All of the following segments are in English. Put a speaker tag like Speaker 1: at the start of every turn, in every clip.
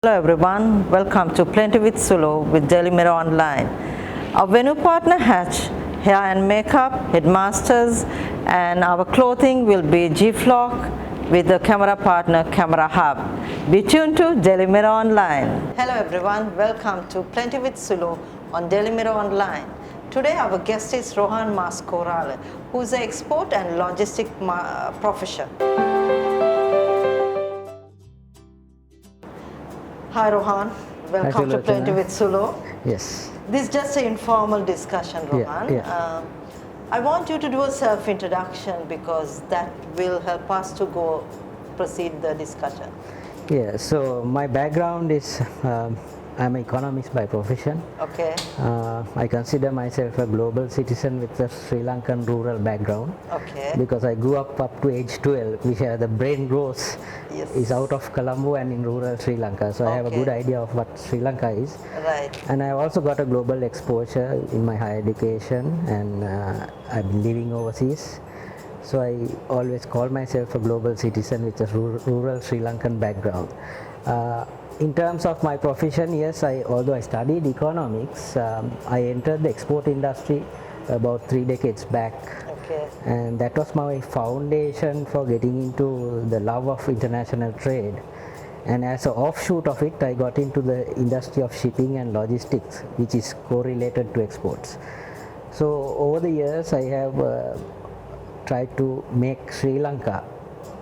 Speaker 1: Hello everyone, welcome to Plenty with Sulo with Daily Mirror Online. Our venue partner Hatch, hair and makeup, headmasters, and our clothing will be GFlock with the camera partner Camera Hub. Be tuned to Daily Mirror Online. Hello everyone, welcome to Plenty with Sulo on Daily Mirror Online. Today our guest is Rohan Masakorala, who is an export and logistic professor. Hi Rohan, welcome to Plenty with Sulo.
Speaker 2: Yes.
Speaker 1: This is just an informal discussion, Rohan.
Speaker 2: Yeah.
Speaker 1: I want you to do a self-introduction because that will help us to proceed the discussion.
Speaker 2: Yeah, so my background is I'm an economist by profession.
Speaker 1: Okay.
Speaker 2: I consider myself a global citizen with a Sri Lankan rural background.
Speaker 1: Okay.
Speaker 2: Because I grew up to age 12, which the brain growth is out of Colombo and in rural Sri Lanka. So I have a good idea of what Sri Lanka is.
Speaker 1: Right.
Speaker 2: And I also got a global exposure in my higher education, and I've been living overseas. So I always call myself a global citizen with a rural Sri Lankan background. In terms of my profession, yes, although I studied economics, I entered the export industry about 3 decades back.
Speaker 1: Okay.
Speaker 2: And that was my foundation for getting into the love of international trade. And as an offshoot of it, I got into the industry of shipping and logistics, which is correlated to exports. So over the years, I have tried to make Sri Lanka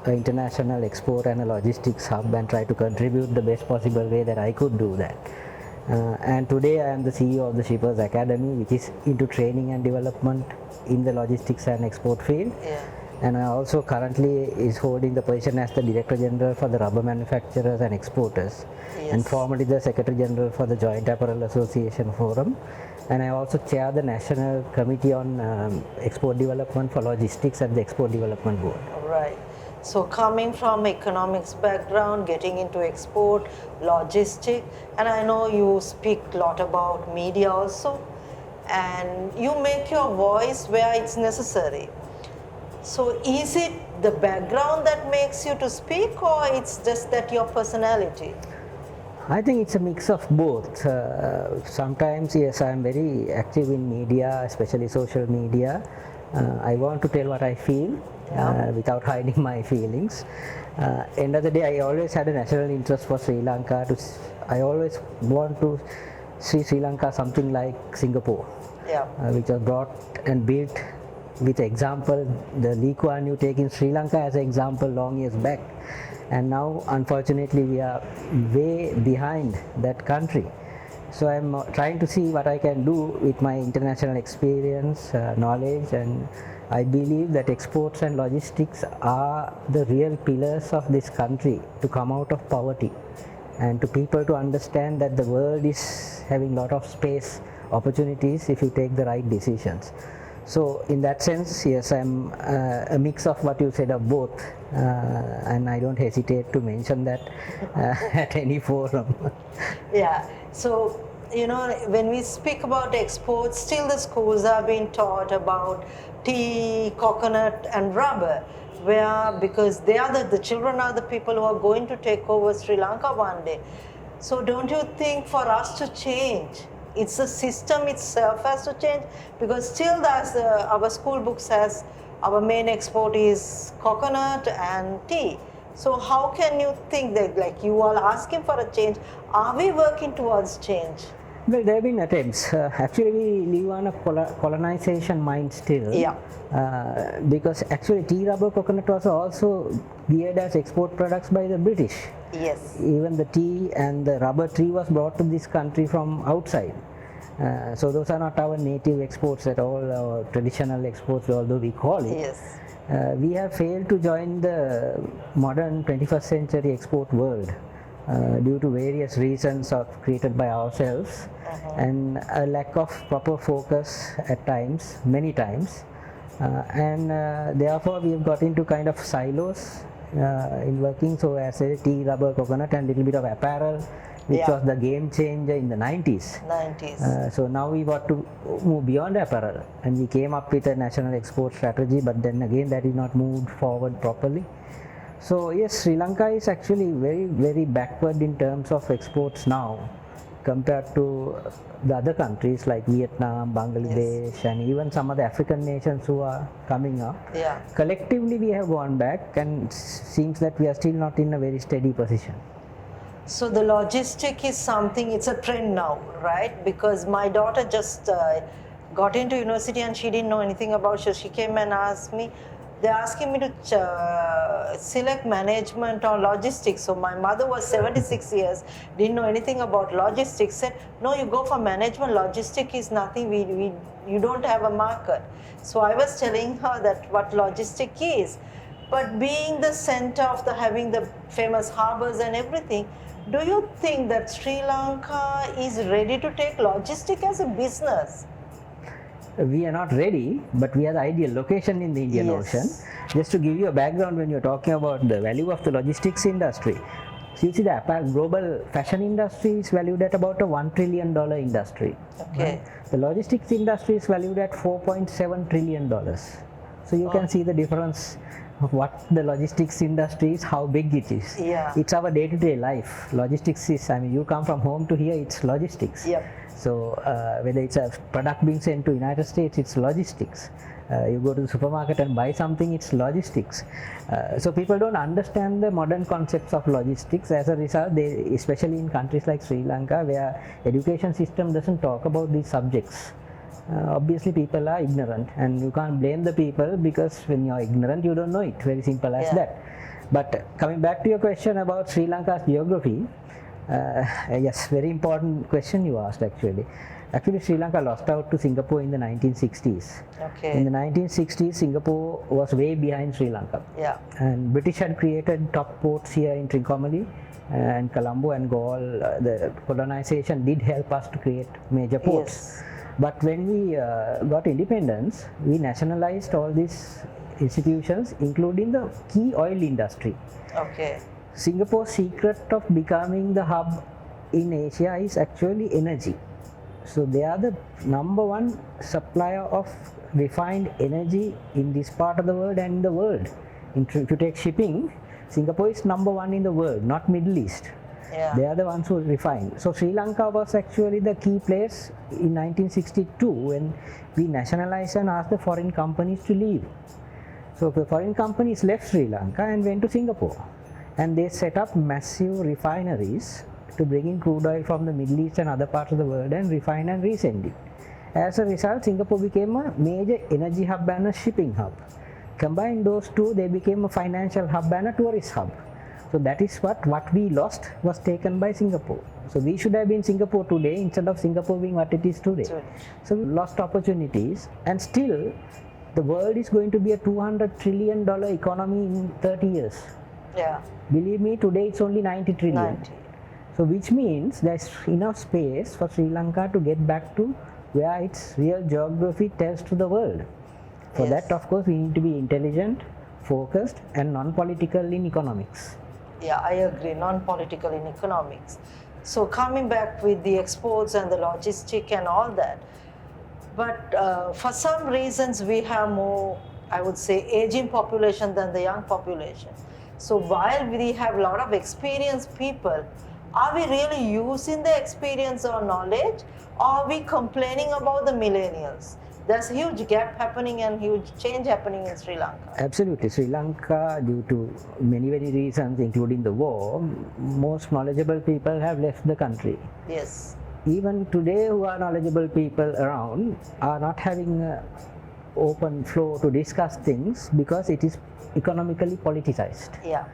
Speaker 2: an international export and a logistics hub and try to contribute the best possible way that I could do that. And today I am the CEO of the Shippers Academy, which is into training and development in the logistics and export field.
Speaker 1: Yeah.
Speaker 2: And I also currently is holding the position as the Director General for the Rubber Manufacturers and Exporters, and formerly the Secretary General for the Joint Apparel Association Forum. And I also chair the National Committee on Export Development for Logistics at the Export Development Board.
Speaker 1: Right. So coming from economics background, getting into export, logistic, and I know you speak a lot about media also, and you make your voice where it's necessary. So is it the background that makes you to speak, or it's just that your personality?
Speaker 2: I think it's a mix of both. Sometimes, yes, I'm very active in media, especially social media. I want to tell what I feel without hiding my feelings. End of the day, I always had a national interest for Sri Lanka. I always want to see Sri Lanka something like Singapore, which was brought and built with example. The Lee Kuan Yew taking Sri Lanka as an example long years back. And now, unfortunately, we are way behind that country. So I'm trying to see what I can do with my international experience, knowledge, and I believe that exports and logistics are the real pillars of this country to come out of poverty, and to people to understand that the world is having a lot of space, opportunities if you take the right decisions. So in that sense, yes, I'm a mix of what you said of both, and I don't hesitate to mention that at any forum.
Speaker 1: Yeah. So, you know, when we speak about exports, still the schools are being taught about tea, coconut, and rubber, because they are the children are the people who are going to take over Sri Lanka one day. So don't you think for us to change, it's the system itself has to change? Because still our school book says our main export is coconut and tea. So how can you think that, like, you are asking for a change? Are we working towards change?
Speaker 2: Well, there have been attempts. Actually, we live on a colonization mind still.
Speaker 1: Yeah.
Speaker 2: Because actually tea, rubber, coconut was also geared as export products by the British.
Speaker 1: Yes.
Speaker 2: Even the tea and the rubber tree was brought to this country from outside. So those are not our native exports at all, our traditional exports, although we call it.
Speaker 1: Yes.
Speaker 2: We have failed to join the modern 21st century export world due to various reasons created by ourselves, and a lack of proper focus at times, many times. And therefore we have got into kind of silos in working. So as a tea, rubber, coconut, and little bit of apparel, which was the game changer in the 90s. So now we want to move beyond apparel, and we came up with a national export strategy, but then again that is not moved forward properly. So yes, Sri Lanka is actually very backward in terms of exports now compared to the other countries like Vietnam, Bangladesh, and even some of the African nations who are coming up.
Speaker 1: Yeah.
Speaker 2: Collectively we have gone back, and seems that we are still not in a very steady position.
Speaker 1: So the logistic is something, it's a trend now, right? Because my daughter just got into university and she didn't know anything about it. So she came and asked me, they're asking me to select management or logistics. So my mother was 76 years, didn't know anything about logistics, said, no, you go for management, logistic is nothing, you don't have a market. So I was telling her that what logistic is. But being the center of having the famous harbors and everything, do you think that Sri Lanka is ready to take logistic as a business?
Speaker 2: We are not ready, but we are the ideal location in the Indian Ocean. Just to give you a background, when you're talking about the value of the logistics industry, so you see the global fashion industry is valued at about a $1 trillion industry.
Speaker 1: Okay.
Speaker 2: Right? The logistics industry is valued at $4.7 trillion. So you can see the difference of what the logistics industry is, how big it is.
Speaker 1: Yeah.
Speaker 2: It's our day-to-day life. Logistics is, I mean, you come from home to here, it's logistics.
Speaker 1: Yep.
Speaker 2: So whether it's a product being sent to United States, it's logistics. You go to the supermarket and buy something, it's logistics. So people don't understand the modern concepts of logistics. As a result, especially in countries like Sri Lanka, where education system doesn't talk about these subjects, obviously people are ignorant, and you can't blame the people, because when you're ignorant you don't know it. Very simple as that. But coming back to your question about Sri Lanka's geography, yes, very important question you asked actually. Actually, Sri Lanka lost out to Singapore in the 1960s.
Speaker 1: Okay.
Speaker 2: In the 1960s, Singapore was way behind Sri Lanka.
Speaker 1: Yeah.
Speaker 2: And British had created top ports here in Trincomalee and Colombo and Galle. The colonization did help us to create major ports.
Speaker 1: Yes.
Speaker 2: But when we got independence, we nationalized all these institutions, including the key oil industry.
Speaker 1: Okay.
Speaker 2: Singapore's secret of becoming the hub in Asia is actually energy. So they are the number one supplier of refined energy in this part of the world and in the world. If you take shipping, Singapore is number one in the world, not Middle East.
Speaker 1: Yeah.
Speaker 2: They are the ones who refine. So Sri Lanka was actually the key place in 1962 when we nationalized and asked the foreign companies to leave. So the foreign companies left Sri Lanka and went to Singapore, and they set up massive refineries to bring in crude oil from the Middle East and other parts of the world and refine and resend it. As a result, Singapore became a major energy hub and a shipping hub. Combine those two, they became a financial hub and a tourist hub. So that is what we lost was taken by Singapore. So we should have been Singapore today instead of Singapore being what it is today.
Speaker 1: Sure.
Speaker 2: So we lost opportunities, and still the world is going to be a $200 trillion economy in 30 years.
Speaker 1: Yeah.
Speaker 2: Believe me, today it's only 90 trillion.
Speaker 1: 90.
Speaker 2: So which means there's enough space for Sri Lanka to get back to where its real geography tells to the world. For that, of course, we need to be intelligent, focused, and non-political in economics.
Speaker 1: Yeah, I agree, non-political in economics. So coming back with the exports and the logistic and all that, but for some reasons we have more, I would say, aging population than the young population. So while we have a lot of experienced people, are we really using the experience or knowledge, or are we complaining about the millennials? There's a huge gap happening and huge change happening in Sri Lanka.
Speaker 2: Absolutely. Sri Lanka, due to many reasons, including the war, most knowledgeable people have left the country.
Speaker 1: Yes.
Speaker 2: Even today, who are knowledgeable people around are not having an open flow to discuss things because it is economically politicized.
Speaker 1: Yeah.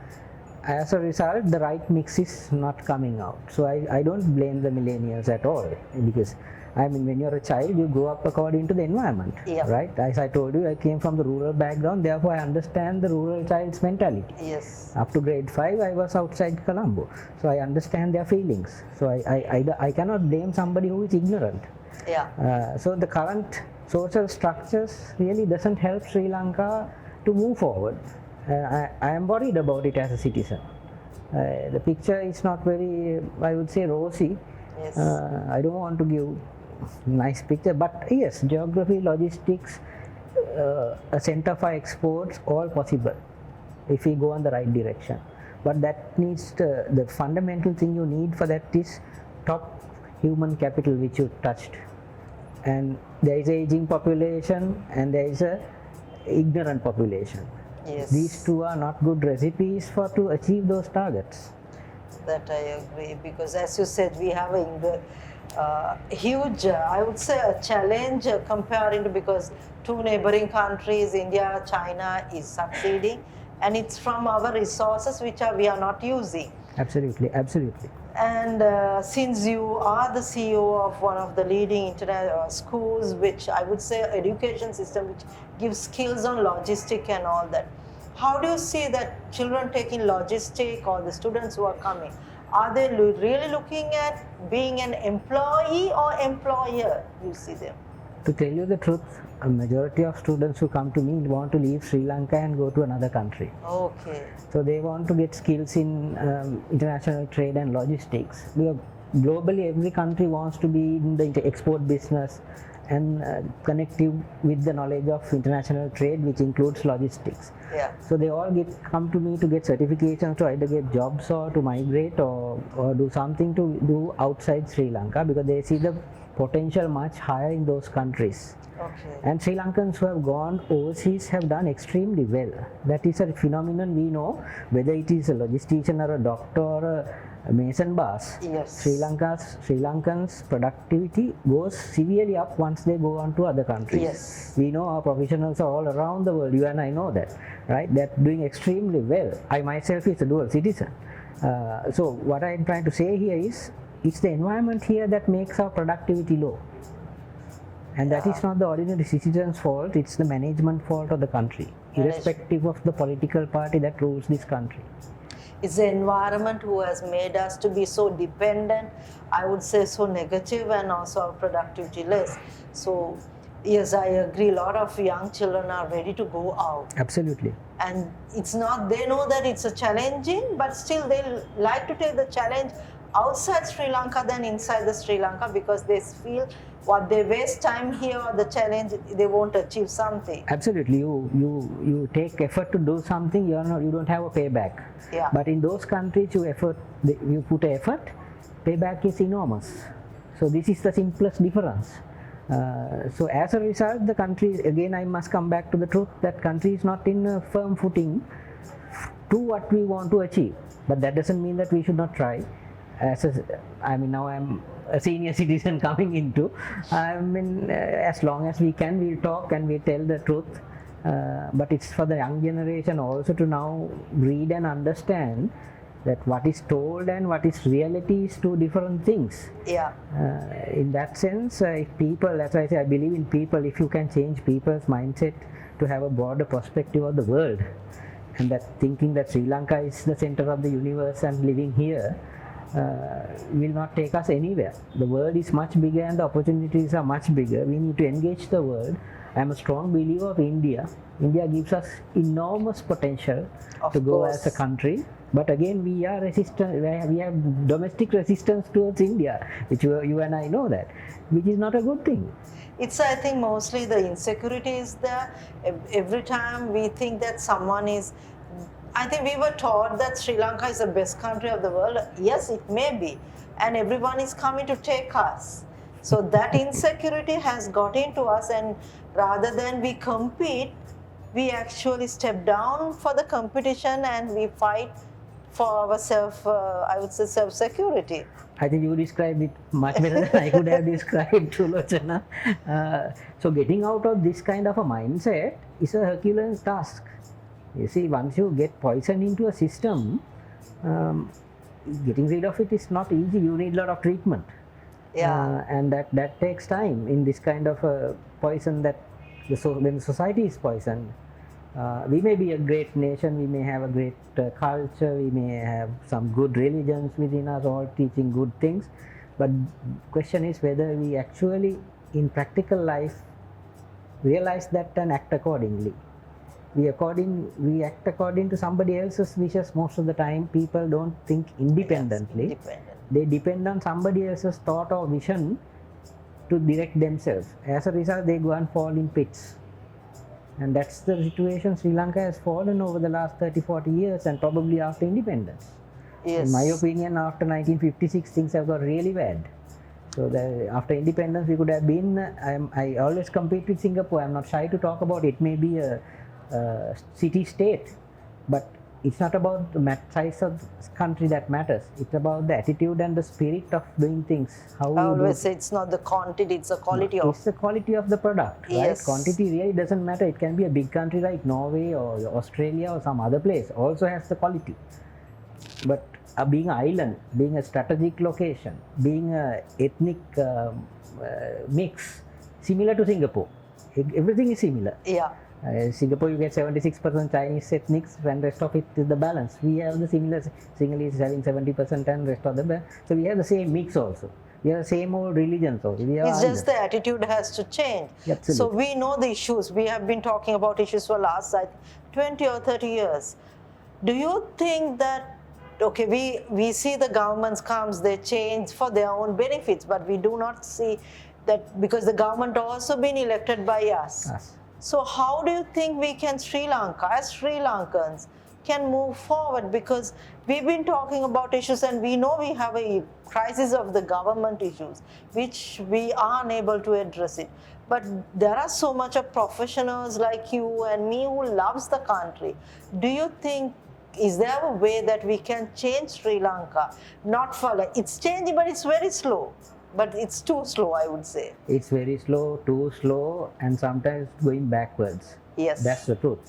Speaker 2: As a result, the right mix is not coming out. So I don't blame the millennials at all, because I mean, when you're a child, you grow up according to the environment, right? As I told you, I came from the rural background, therefore I understand the rural child's mentality.
Speaker 1: Yes.
Speaker 2: Up to grade 5, I was outside Colombo, so I understand their feelings. So I cannot blame somebody who is ignorant.
Speaker 1: Yeah.
Speaker 2: So the current social structures really doesn't help Sri Lanka to move forward. I am worried about it as a citizen. The picture is not very, I would say, rosy.
Speaker 1: Yes.
Speaker 2: I don't want to give nice picture, but yes, geography, logistics, a center for exports, all possible. if we go on the right direction. But that needs the fundamental thing you need for that is top human capital, which you touched. And there is a aging population and there is a ignorant population.
Speaker 1: Yes.
Speaker 2: These two are not good recipes for to achieve those targets.
Speaker 1: That I agree, because as you said, we have a huge, I would say, a challenge comparing to, because two neighboring countries, India, China, is succeeding, and it's from our resources which we are not using.
Speaker 2: Absolutely, absolutely.
Speaker 1: And since you are the CEO of one of the leading internet schools, which I would say education system which gives skills on logistic and all that, how do you see that children taking logistic, or the students who are coming, are they really looking at being an employee or employer? You see them.
Speaker 2: To tell you the truth, a majority of students who come to me want to leave Sri Lanka and go to another country.
Speaker 1: Okay.
Speaker 2: So they want to get skills in international trade and logistics. Because globally, every country wants to be in the export business and connective with the knowledge of international trade, which includes logistics.
Speaker 1: Yeah.
Speaker 2: So they all come to me to get certifications to either get jobs or to migrate or do something to do outside Sri Lanka, because they see the potential much higher in those countries.
Speaker 1: Okay.
Speaker 2: And Sri Lankans who have gone overseas have done extremely well. That is a phenomenon we know, whether it is a logistician or a doctor or a mason boss.
Speaker 1: Yes.
Speaker 2: Sri Lankans productivity goes severely up once they go on to other countries.
Speaker 1: Yes.
Speaker 2: We know our professionals are all around the world. You and I know that, right? They're doing extremely well. I myself is a dual citizen. So what I'm trying to say here is, it's the environment here that makes our productivity low. And that is not the ordinary citizen's fault, it's the management fault of the country, irrespective of the political party that rules this country.
Speaker 1: It's the environment who has made us to be so dependent, I would say so negative, and also our productivity less. So yes, I agree, a lot of young children are ready to go out.
Speaker 2: Absolutely.
Speaker 1: And it's not, they know that it's a challenging, but still they like to take the challenge outside Sri Lanka than inside the Sri Lanka, because they feel what they waste time here or the challenge, they won't achieve something.
Speaker 2: Absolutely. You take effort to do something, you don't have a payback.
Speaker 1: Yeah.
Speaker 2: But in those countries you put effort, payback is enormous. So this is the simplest difference. So as a result, the country, again I must come back to the truth, that country is not in a firm footing to what we want to achieve. But that doesn't mean that we should not try. Now I'm a senior citizen coming into, as long as we can, we'll talk and we'll tell the truth. But it's for the young generation also to now read and understand that what is told and what is reality is two different things.
Speaker 1: Yeah.
Speaker 2: In that sense, if people, as I say, I believe in people, if you can change people's mindset to have a broader perspective of the world, and that thinking that Sri Lanka is the center of the universe and living here, will not take us anywhere. The world is much bigger and the opportunities are much bigger. We need to engage the world. I am a strong believer of India. India gives us enormous potential to go as a country. But again, we are resistant. We have domestic resistance towards India, which you and I know that, which is not a good thing.
Speaker 1: It's, I think, mostly the insecurity is there. Every time we think that someone is, I think we were taught that Sri Lanka is the best country of the world. Yes, it may be. And everyone is coming to take us. So that insecurity has got into us, and rather than we compete, we actually step down for the competition and we fight for our I would say self-security.
Speaker 2: I think you described it much better than I could have described, Sulochana. So getting out of this kind of a mindset is a Herculean task. You see, once you get poison into a system, getting rid of it is not easy. You need a lot of treatment.
Speaker 1: Yeah.
Speaker 2: And that takes time in this kind of a poison that when society is poisoned. We may be a great nation, we may have a great culture, we may have some good religions within us all teaching good things, but question is whether we actually in practical life realize that and act accordingly. We act according to somebody else's wishes most of the time. People don't think independently.
Speaker 1: Yes,
Speaker 2: they depend on somebody else's thought or vision to direct themselves. As a result, they go and fall in pits. And that's the situation Sri Lanka has fallen over the last 30-40 years, and probably after independence.
Speaker 1: Yes.
Speaker 2: In my opinion, after 1956, things have got really bad. So after independence, we could have been. I always compete with Singapore. I'm not shy to talk about it. May be a city-state, but it's not about the size of the country that matters. It's about the attitude and the spirit of doing things. How
Speaker 1: I
Speaker 2: you
Speaker 1: always
Speaker 2: do.
Speaker 1: say it's not the quantity, it's the quality of.
Speaker 2: It's the quality of the product, right?
Speaker 1: Yes.
Speaker 2: Quantity really doesn't matter. It can be a big country like Norway or Australia or some other place. Also has the quality. But being an island, being a strategic location, being a ethnic mix, similar to Singapore. Everything is similar.
Speaker 1: Yeah.
Speaker 2: Singapore, you get 76% Chinese ethnics, and rest of it is the balance. We have the similar. Sinhalese is having 70% and rest of the. So we have the same mix also. We have the same old religions also.
Speaker 1: It's just the attitude has to change.
Speaker 2: Absolutely.
Speaker 1: So we know the issues. We have been talking about issues for last 20 or 30 years. Do you think that, okay, we see the governments comes, they change for their own benefits, but we do not see that because the government also been elected by us.
Speaker 2: Yes.
Speaker 1: So how do you think we can, Sri Lanka, as Sri Lankans, can move forward? Because we've been talking about issues and we know we have a crisis of the government issues, which we are unable to address it. But there are so much of professionals like you and me who loves the country. Do you think, is there a way that we can change Sri Lanka? Not for like, it's changing, but it's very slow. But it's too slow, I would say.
Speaker 2: It's very slow, too slow, and sometimes going backwards.
Speaker 1: Yes.
Speaker 2: That's the truth.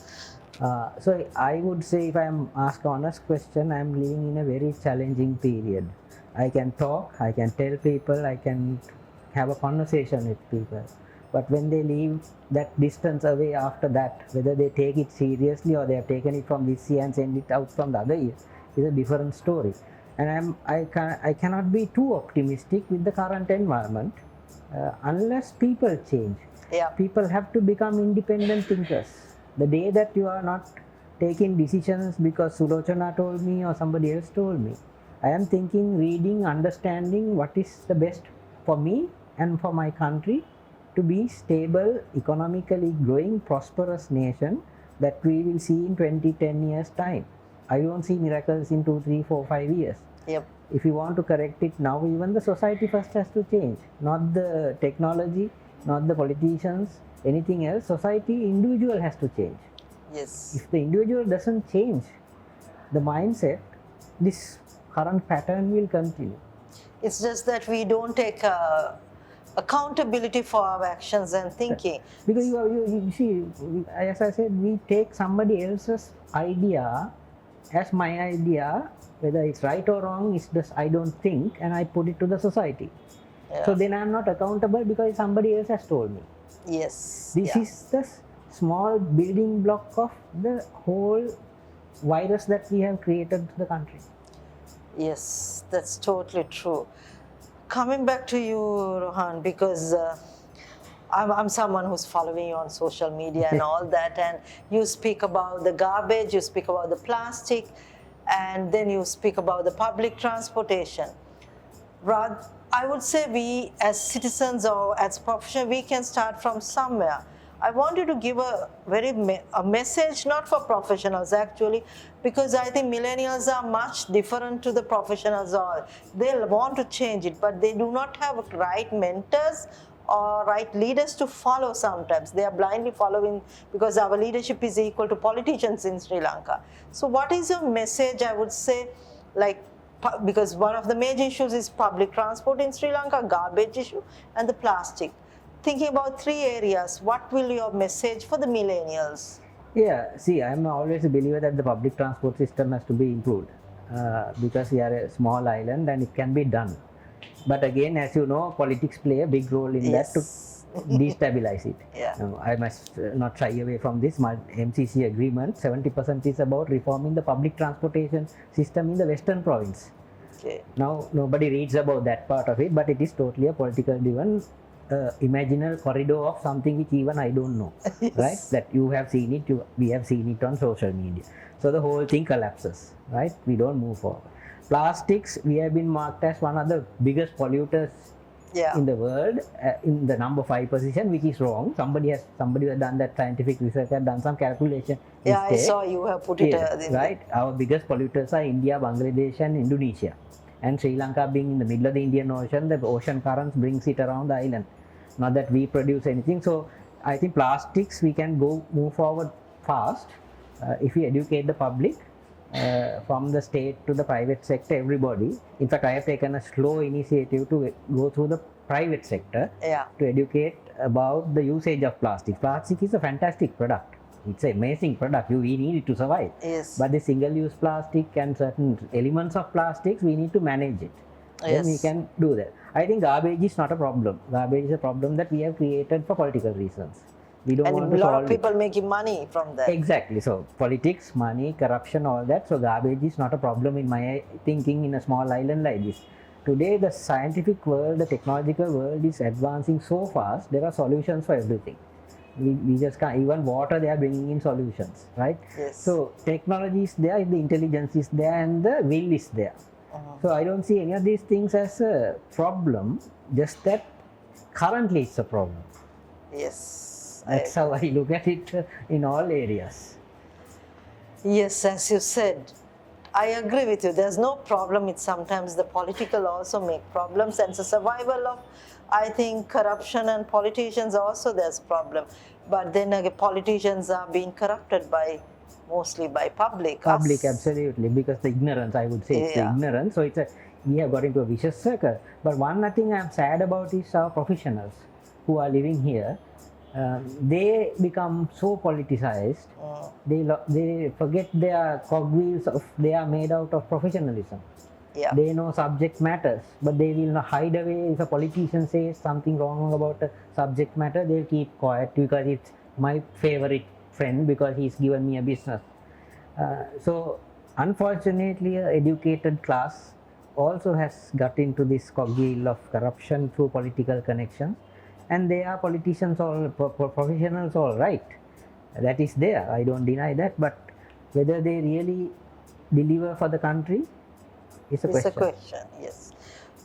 Speaker 2: So I would say, if I'm asked an honest question, I'm living in a very challenging period. I can talk, I can tell people, I can have a conversation with people. But when they leave that distance away after that, whether they take it seriously or they have taken it from this ear and send it out from the other ear, is a different story. And I cannot be too optimistic with the current environment unless people change.
Speaker 1: Yeah.
Speaker 2: People have to become independent thinkers. The day that you are not taking decisions because Sulochana told me or somebody else told me, I am thinking, reading, understanding what is the best for me and for my country to be stable, economically growing, prosperous nation that we will see in 10 years time. I don't see miracles in 2, 3, 4, 5 years.
Speaker 1: Yep.
Speaker 2: If you want to correct it now, even the society first has to change. Not the technology, not the politicians, anything else. Society, individual has to change.
Speaker 1: Yes.
Speaker 2: If the individual doesn't change the mindset, this current pattern will continue.
Speaker 1: It's just that we don't take accountability for our actions and thinking.
Speaker 2: Because you see, as I said, we take somebody else's idea as my idea, whether it's right or wrong, it's just I don't think, and I put it to the society.
Speaker 1: Yeah.
Speaker 2: So then I'm not accountable because somebody else has told me.
Speaker 1: Yes.
Speaker 2: This is the small building block of the whole virus that we have created to the country.
Speaker 1: Yes, that's totally true. Coming back to you, Rohan, because I'm someone who's following you on social media and all that, and you speak about the garbage, you speak about the plastic, and then you speak about the public transportation. I would say we as citizens or as professionals, we can start from somewhere. I want you to give a message, not for professionals actually, because I think millennials are much different to the professionals. Or they want to change it, but they do not have right mentors or right leaders to follow sometimes. They are blindly following because our leadership is equal to politicians in Sri Lanka. So what is your message, I would say, like, because one of the major issues is public transport in Sri Lanka, garbage issue, and the plastic. Thinking about 3 areas, what will your message for the millennials?
Speaker 2: Yeah, see, I'm always a believer that the public transport system has to be improved because we are a small island and it can be done. But again, as you know, politics play a big role in that to destabilize it.
Speaker 1: Yeah.
Speaker 2: I must not shy away from this. My MCC agreement, 70% is about reforming the public transportation system in the Western province.
Speaker 1: Okay.
Speaker 2: Now, nobody reads about that part of it, but it is totally a political driven imaginary corridor of something which even I don't know,
Speaker 1: Yes.
Speaker 2: right? That you have seen it, we have seen it on social media. So the whole thing collapses, right? We don't move forward. Plastics, we have been marked as one of the biggest polluters
Speaker 1: Yeah.
Speaker 2: in the world in the number 5 position, which is wrong. Somebody who has done that scientific research, has done some calculation
Speaker 1: Yeah, I
Speaker 2: mistake.
Speaker 1: saw you have put it
Speaker 2: Yes,
Speaker 1: in
Speaker 2: right. Our biggest polluters are India, Bangladesh, and Indonesia. And Sri Lanka being in the middle of the Indian Ocean, the ocean currents brings it around the island. Not that we produce anything. So I think plastics we can move forward fast if we educate the public from the state to the private sector, everybody. In fact, I have taken a slow initiative to go through the private sector
Speaker 1: Yeah.
Speaker 2: to educate about the usage of plastic. Plastic is a fantastic product. It's an amazing product. We need it to survive.
Speaker 1: Yes.
Speaker 2: But the single-use plastic and certain elements of plastics, we need to manage it. Then we
Speaker 1: Yes.
Speaker 2: can do that. I think garbage is not a problem. Garbage is a problem that we have created for political reasons. We don't want
Speaker 1: And
Speaker 2: to
Speaker 1: a lot
Speaker 2: solve
Speaker 1: of people
Speaker 2: it.
Speaker 1: making money from that.
Speaker 2: Exactly. So politics, money, corruption, all that. So garbage is not a problem in my thinking in a small island like this. Today, the scientific world, the technological world is advancing so fast. There are solutions for everything. We just can't, even water they are bringing in solutions, right?
Speaker 1: Yes.
Speaker 2: So technology is there, the intelligence is there, and the will is there. So I don't see any of these things as a problem, just that currently it's a problem.
Speaker 1: Yes.
Speaker 2: That's how I look at it in all areas.
Speaker 1: Yes, as you said, I agree with you. There's no problem. It's sometimes the political also make problems, and the survival of, I think, corruption and politicians also there's problem. But then again, politicians are being corrupted mostly by public.
Speaker 2: Public,
Speaker 1: us.
Speaker 2: absolutely, because the ignorance, I would say, it's the
Speaker 1: Yeah.
Speaker 2: ignorance. So we have got into a vicious circle. But one thing I'm sad about is our professionals who are living here. They become so politicized. They forget their cogwheels they are made out of professionalism.
Speaker 1: Yeah.
Speaker 2: They know subject matters, but they will not hide away. If a politician says something wrong about a subject matter, they'll keep quiet because it's my favorite friend because he's given me a business. So unfortunately, an educated class also has got into this cogwheel of corruption through political connections, and they are politicians all professionals, all right. That is there. I don't deny that, but whether they really deliver for the country is a question.
Speaker 1: It's a question, yes.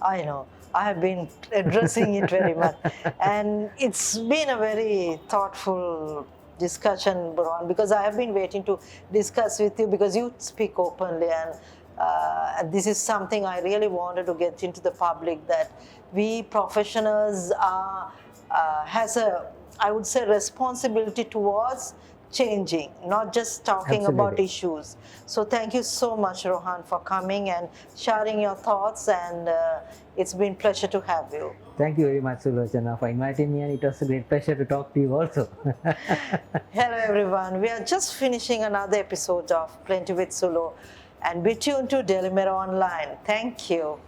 Speaker 1: I know. I have been addressing it very much. And it's been a very thoughtful discussion, Rohan, because I have been waiting to discuss with you because you speak openly, and this is something I really wanted to get into the public, that we professionals has a, I would say, responsibility towards changing, not just talking about
Speaker 2: Absolutely.
Speaker 1: issues. So thank you so much, Rohan, for coming and sharing your thoughts, and it's been a pleasure to have you.
Speaker 2: Thank you very much, Sulochana, for inviting me, and it was a great pleasure to talk to you also.
Speaker 1: Hello everyone, we are just finishing another episode of Plenty with Sulo, and be tuned to Daily Mirror Online. Thank you.